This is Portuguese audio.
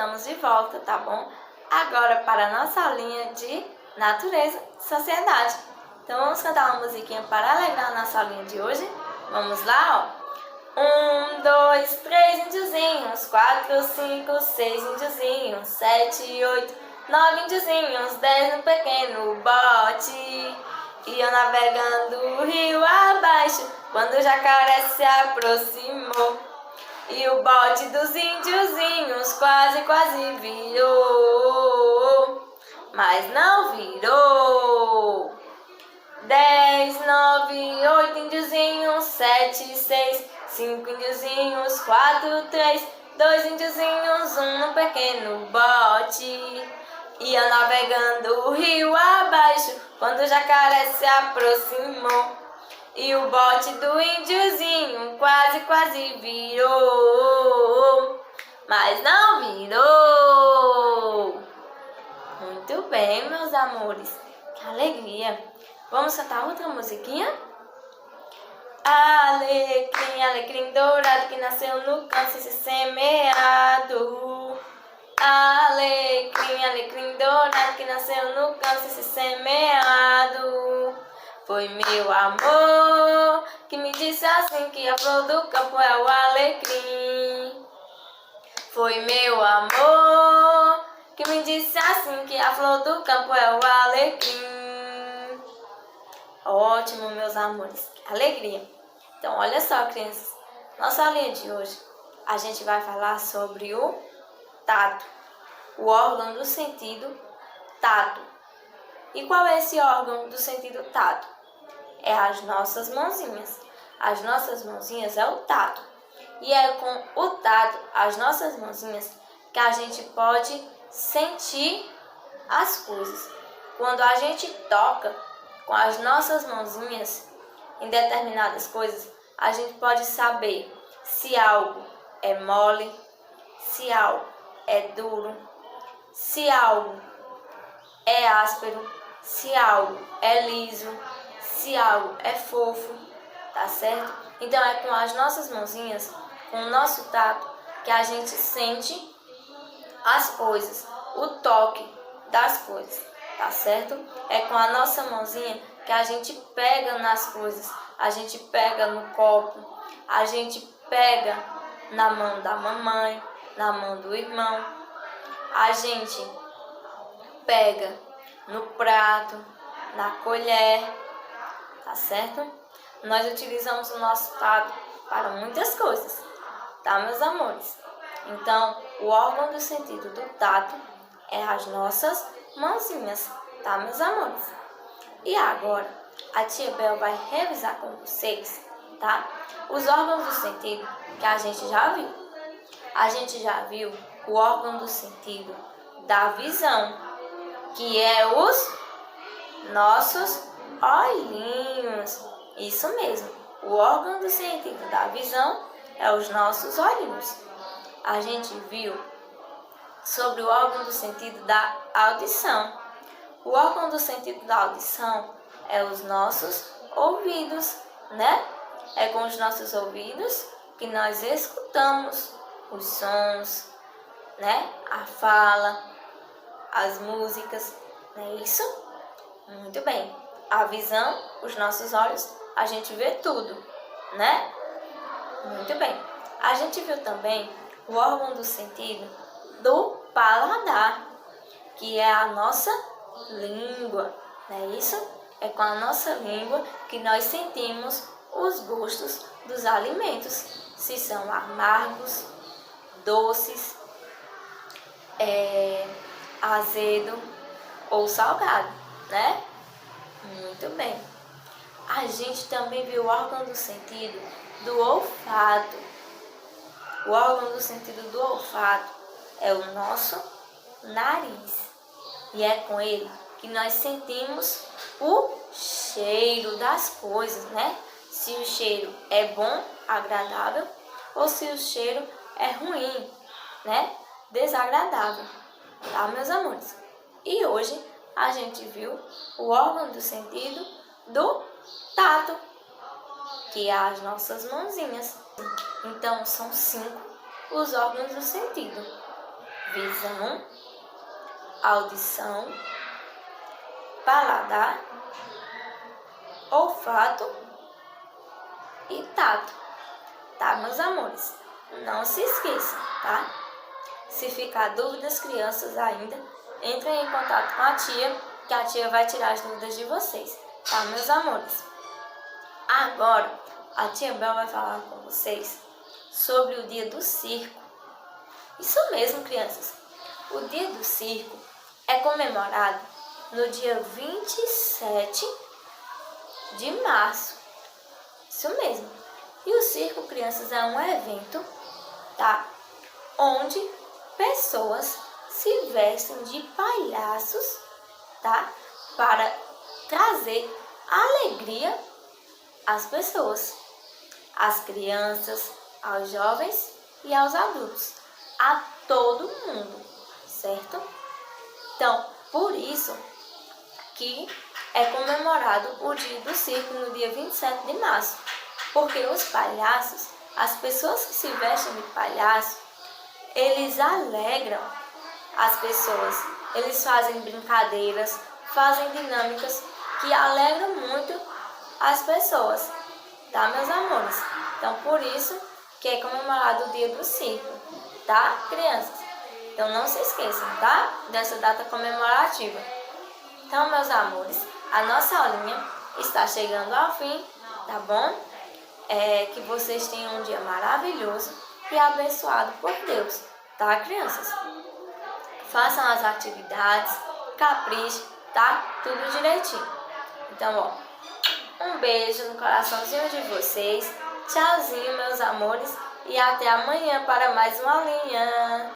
estamos de volta, tá bom? Agora para a nossa aulinha de natureza e sociedade. Então vamos cantar uma musiquinha para alegrar a nossa aulinha de hoje? Vamos lá, ó. 1, 2, 3 índiozinhos, 4, 5, 6 índiozinhos, 7, 8, 9 índiozinhos, 10 no pequeno bote. Iam navegando o rio abaixo, quando o jacaré se aproximou. E o bote dos índiozinhos quase virou, mas não virou. 10, 9, 8 índiozinhos, 7, 6, 5 índiozinhos, 4, 3, 2 índiozinhos, no pequeno bote. Ia navegando o rio abaixo, quando o jacaré se aproximou. E o bote do índiozinho quase virou, mas não virou. Muito bem, meus amores. Que alegria. Vamos cantar outra musiquinha? Alecrim, alecrim dourado que nasceu no campo sem ser semeado. Alecrim, alecrim dourado que nasceu no campo sem ser semeado. Foi meu amor que me disse assim que a flor do campo é o alecrim. Foi meu amor que me disse assim que a flor do campo é o alecrim. Ótimo, meus amores, que alegria. Então, olha só, crianças, nossa aulinha de hoje, a gente vai falar sobre o tato, o órgão do sentido tato. E qual é esse órgão do sentido tato? É as nossas mãozinhas. As nossas mãozinhas é o tato. E é com o tato, as nossas mãozinhas, que a gente pode sentir as coisas. Quando a gente toca com as nossas mãozinhas em determinadas coisas, a gente pode saber se algo é mole, se algo é duro, se algo é áspero, se algo é liso, se algo é fofo, tá certo? Então é com as nossas mãozinhas, com o nosso tato, que a gente sente as coisas, o toque das coisas, tá certo? É com a nossa mãozinha que a gente pega nas coisas, a gente pega no copo, a gente pega na mão da mamãe, na mão do irmão, a gente pega no prato, na colher, tá certo? Nós utilizamos o nosso tato para muitas coisas, tá, meus amores? Então, o órgão do sentido do tato é as nossas mãozinhas, tá, meus amores? E agora, a tia Bel vai revisar com vocês, tá? Os órgãos do sentido que a gente já viu. A gente já viu o órgão do sentido da visão, que é os nossos olhinhos. Isso mesmo, o órgão do sentido da visão é os nossos olhinhos. A gente viu sobre o órgão do sentido da audição. O órgão do sentido da audição é os nossos ouvidos, né? É com os nossos ouvidos que nós escutamos os sons, né? A fala, as músicas, não é isso? Muito bem. A visão, os nossos olhos, a gente vê tudo, né? Muito bem. A gente viu também o órgão do sentido do paladar, que é a nossa língua, não é isso? É com a nossa língua que nós sentimos os gostos dos alimentos, se são amargos, doces, azedo ou salgado, né? Muito bem. A gente também viu o órgão do sentido do olfato. O órgão do sentido do olfato é o nosso nariz. E é com ele que nós sentimos o cheiro das coisas, né? Se o cheiro é bom, agradável, ou se o cheiro é ruim, né? Desagradável, tá, meus amores? E hoje a gente viu o órgão do sentido do tato, que é as nossas mãozinhas. Então são 5 os órgãos do sentido: visão, audição, paladar, olfato e tato, tá, meus amores? Não se esqueçam, tá? Se ficar dúvidas, crianças ainda, entrem em contato com a tia, que a tia vai tirar as dúvidas de vocês, tá, meus amores? Agora, a tia Bel vai falar com vocês sobre o dia do circo. Isso mesmo, crianças. O dia do circo é comemorado no dia 27 de março. Isso mesmo. E o circo, crianças, é um evento, tá? Onde pessoas se vestem de palhaços, tá? Para trazer alegria às pessoas, às crianças, aos jovens e aos adultos, a todo mundo, certo? Então, por isso que é comemorado o dia do circo no dia 27 de março, porque os palhaços, as pessoas que se vestem de palhaço, eles alegram as pessoas, eles fazem brincadeiras, fazem dinâmicas que alegram muito as pessoas, tá, meus amores? Então, por isso que é comemorado o dia do circo, tá, crianças? Então, não se esqueçam, tá, dessa data comemorativa. Então, meus amores, a nossa aulinha está chegando ao fim, tá bom? Que vocês tenham um dia maravilhoso e abençoado por Deus, tá, crianças? Façam as atividades, caprichem, tá? Tudo direitinho. Então, ó, um beijo no coraçãozinho de vocês. Tchauzinho, meus amores. E até amanhã para mais uma aulinha.